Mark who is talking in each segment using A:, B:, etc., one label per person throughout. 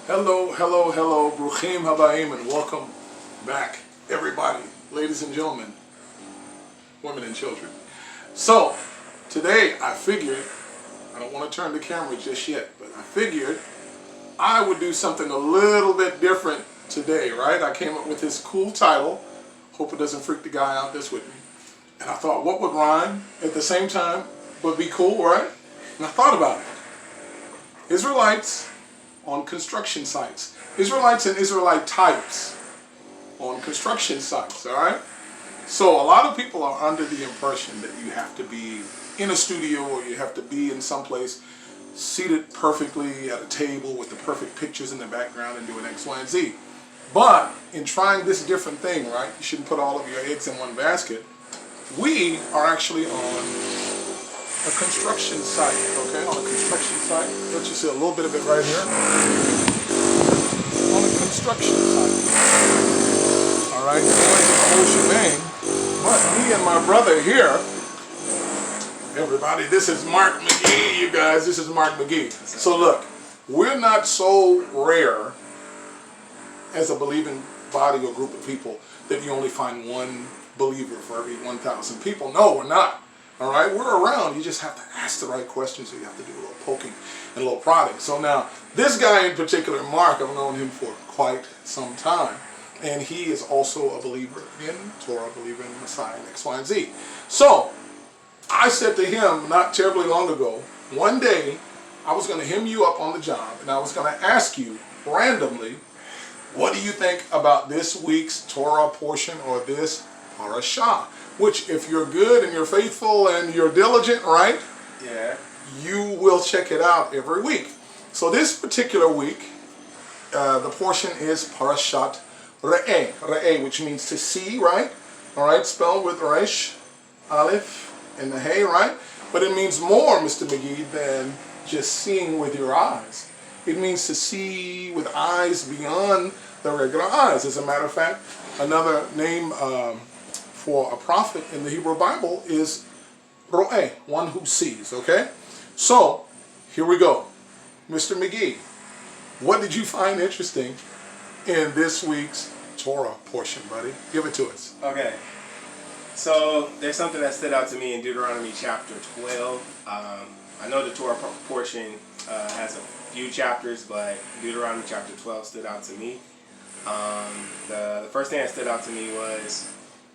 A: Hello, hello, hello, Bruchim Habayim, and welcome back, everybody, ladies and gentlemen, women and children. So, today I figured, I don't want to turn the camera just yet, but I figured I would do something a little bit different today, right? I came up with this cool title. Hope it doesn't freak the guy out that's with me. And I thought, what would rhyme at the same time but be cool, right? And I thought about it. Israelites on construction sites. Israelites and Israelite types on construction sites, all right? So a lot of people are under the impression that you have to be in a studio or you have to be in some place seated perfectly at a table with the perfect pictures in the background and doing X, Y, and Z. But in trying this different thing, right, you shouldn't put all of your eggs in one basket. We are actually on a construction site, okay, on a construction site. Let you see a little bit of it right here. On a construction site. All right, going to the whole shebang. But me and my brother here, everybody, this is Mark McGee, you guys, this is Mark McGee. So look, we're not so rare as a believing body or group of people that you only find one believer for every 1,000 people. No, we're not. All right, we're around. You just have to ask the right questions, so you have to do a little poking and a little prodding. So now, this guy in particular, Mark, I've known him for quite some time, and he is also a believer in Torah, a believer in Messiah, and X, Y, and Z. So, I said to him not terribly long ago, one day, I was going to hem you up on the job, and I was going to ask you randomly, what do you think about this week's Torah portion or this parashah? Which, if you're good and you're faithful and you're diligent, right?
B: Yeah.
A: You will check it out every week. So this particular week, the portion is Parashat Re'eh. Re'eh, which means to see, right? All right, spelled with Resh, Aleph, and the Hey, right? But it means more, Mr. McGee, than just seeing with your eyes. It means to see with eyes beyond the regular eyes. As a matter of fact, another name for a prophet in the Hebrew Bible is Ro'eh, one who sees, okay? So, here we go. Mr. McGee, what did you find interesting in this week's Torah portion, buddy? Give it to us.
B: Okay. So, there's something that stood out to me in Deuteronomy chapter 12. I know the Torah portion has a few chapters, but Deuteronomy chapter 12 stood out to me. The first thing that stood out to me was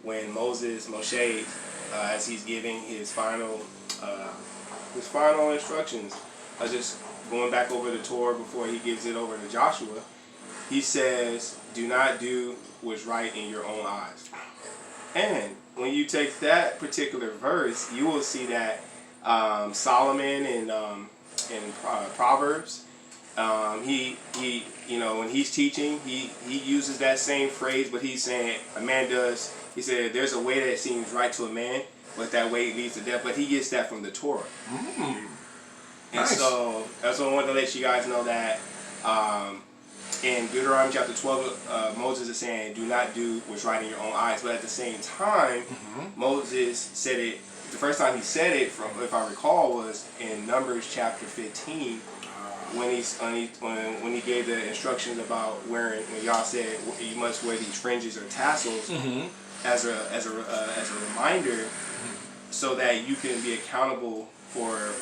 B: when Moshe, as he's giving his final instructions, just going back over the Torah before he gives it over to Joshua, he says, "Do not do what's right in your own eyes." And when you take that particular verse, you will see that Solomon in Proverbs, he when he's teaching, he uses that same phrase, but he's saying a man does. He said, "There's a way that seems right to a man, but that way leads to death." But he gets that from the Torah. And
A: Nice.
B: so that's what I wanted to let you guys know that in Deuteronomy chapter 12, Moses is saying, "Do not do what's right in your own eyes." But at the same time, Moses said it. The first time he said it, if I recall, was in Numbers chapter 15. When he gave the instructions about wearing, when y'all said you must wear these fringes or tassels as a reminder, so that you can be accountable for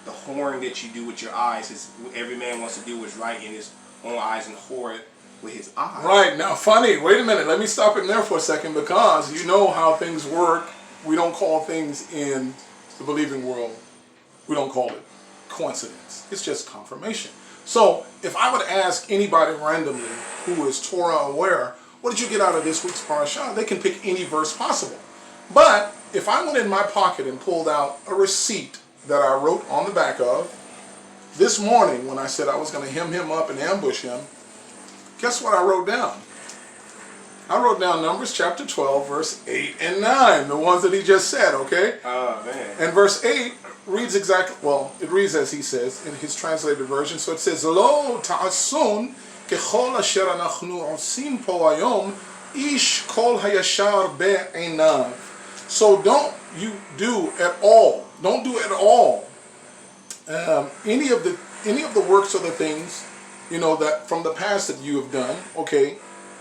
B: the whoring that you do with your eyes. Because every man wants to do what's right in his own eyes and whore with his eyes.
A: Right, now funny, wait a minute, let me stop it there for a second, because you know how things work. We don't call things in the believing world, we don't call it coincidence. It's just confirmation. So if I would ask anybody randomly who is Torah aware, what did you get out of this week's parashah? They can pick any verse possible. But if I went in my pocket and pulled out a receipt that I wrote on the back of this morning when I said I was going to hem him up and ambush him, guess what I wrote down? I wrote down Numbers chapter 12, verse 8 and 9, the ones that he just said, okay?
B: Oh, man.
A: And verse 8 reads exactly, well, it reads as he says in his translated version. So it says, "Lo ta'asun kechol asher anachnu osim po hayom ish kol hayashar be'einav." So don't do at all any of the works or the things that from the past that you have done, okay,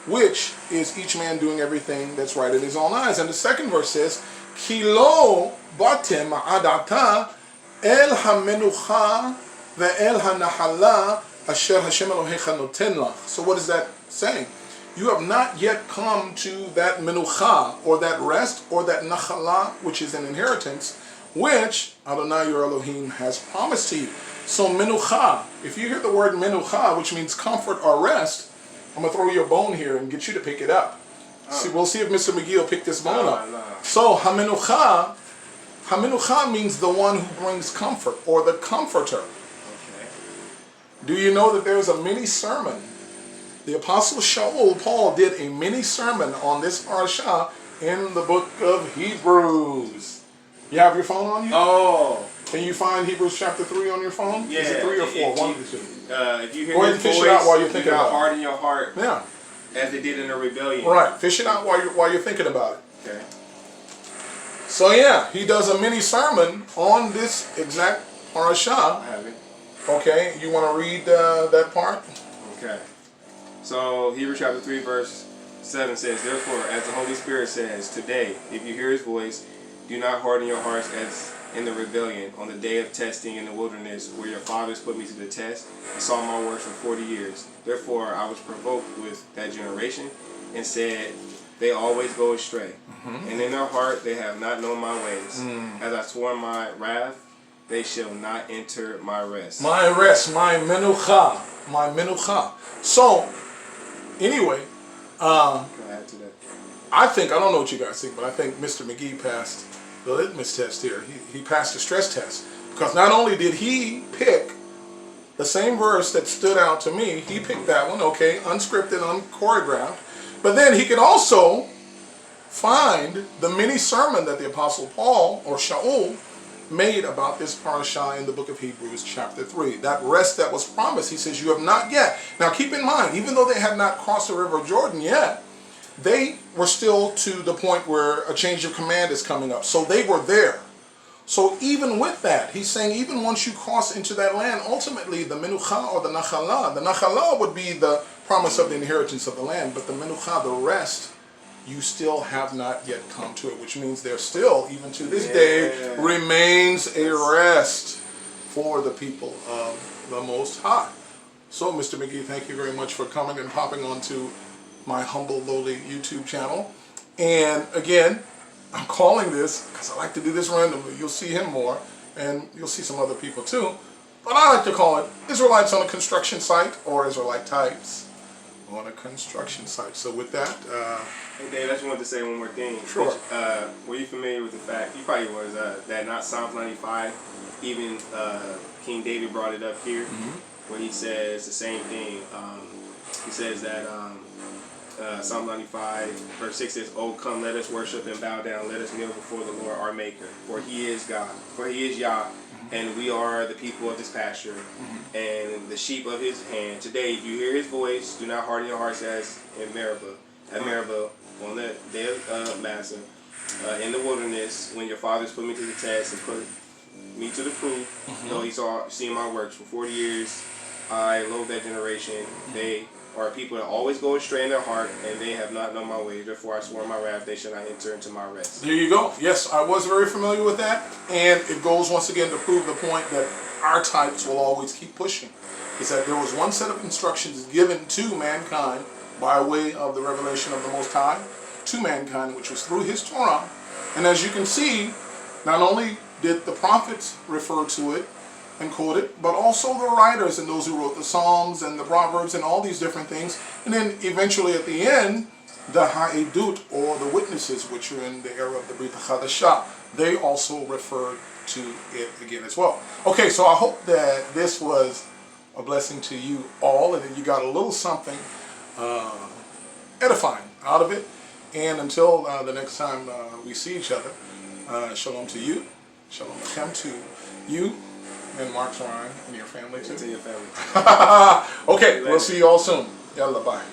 A: which is each man doing everything that's right in his own eyes. And the second verse says, Ki lo batem adata el hamenucha ve'el hanahala asher Hashem Elohecha noten lach. So what is that saying? You have not yet come to that menucha, or that rest, or that nachala, which is an inheritance, which Adonai your Elohim has promised to you. So menucha, if you hear the word menucha, which means comfort or rest, I'm going to throw you a bone here and get you to pick it up. See, we'll see if Mr. McGee will pick this bone up. So hamenucha means the one who brings comfort, or the comforter.
B: Okay.
A: Do you know that there's a mini sermon? The Apostle Paul did a mini sermon on this parasha in the book of Hebrews. You have your phone on you?
B: Oh.
A: Can you find Hebrews chapter 3 on your phone?
B: Yeah.
A: Is it 3 or 4? One of the two.
B: If you hear
A: Go ahead and fish it out while you're thinking about it.
B: harden your heart,
A: Yeah.
B: as they did in the rebellion.
A: Right. Fish it out while you're thinking about it.
B: Okay.
A: So yeah, he does a mini sermon on this exact parasha.
B: I have it.
A: Okay, you want to read that part?
B: Okay. So Hebrews chapter 3 verse 7 says, Therefore, as the Holy Spirit says, today, if you hear his voice, do not harden your hearts as in the rebellion, on the day of testing in the wilderness, where your fathers put me to the test and saw my works for 40 years. Therefore, I was provoked with that generation and said, they always go astray. And in their heart they have not known my ways. As I swore in my wrath, they shall not enter my rest.
A: My rest, my menucha, my menucha. So, anyway,
B: Can I add to that?
A: I don't know what you guys think, but I think Mr. McGee passed the litmus test here. He passed the stress test. Because not only did he pick the same verse that stood out to me, he picked that one, okay, unscripted, unchoreographed, but then he could also find the mini sermon that the Apostle Paul, or Shaul, made about this parasha in the book of Hebrews chapter 3. That rest that was promised, he says, you have not yet. Now keep in mind, even though they had not crossed the river of Jordan yet, they were still to the point where a change of command is coming up. So they were there. So even with that, he's saying even once you cross into that land, ultimately the menucha or the nachala would be the promise of the inheritance of the land, but the menucha, the rest, you still have not yet come to it, which means there still, even to this day, remains a rest for the people of the Most High. So, Mr. McGee, thank you very much for coming and popping onto my humble, lowly YouTube channel. And again, I'm calling this, because I like to do this randomly, you'll see him more, and you'll see some other people too, but I like to call it Israelites on a construction site, or Israelite types on a construction site. So with that,
B: Hey Dave, I just wanted to say one more thing.
A: Sure.
B: Were you familiar with the fact, you probably was, that not Psalms 95, even King David brought it up here, where he says the same thing. He says that Psalm 95, verse 6 says, Oh, come, let us worship and bow down. Let us kneel before the Lord our Maker. For he is God. For he is Yah. And we are the people of his pasture and the sheep of his hand. Today, if you hear his voice, do not harden your hearts as in Meribah. At Meribah, on the day of Massa, in the wilderness, when your fathers put me to the test and put me to the proof, though he seen my works for 40 years, I loathe that generation. They are people that always go astray in their heart, and they have not known my ways. Therefore I swore in my wrath, they shall not enter into my rest.
A: there you go. Yes, I was very familiar with that, and it goes once again to prove the point that our types will always keep pushing. Is that there was one set of instructions given to mankind by way of the revelation of the Most High to mankind, which was through his Torah. And as you can see, not only did the prophets refer to it and quote it, but also the writers and those who wrote the Psalms and the Proverbs and all these different things. And then eventually at the end, the Ha'edut, or the witnesses, which are in the era of the Brit HaChadashah, they also referred to it again as well. Okay, so I hope that this was a blessing to you all, and that you got a little something edifying out of it. And until the next time we see each other, shalom to you, shalom lechem to you, and Mark Ryan and your family too.
B: To your family.
A: Okay, we'll see you all soon. Yalla, bye.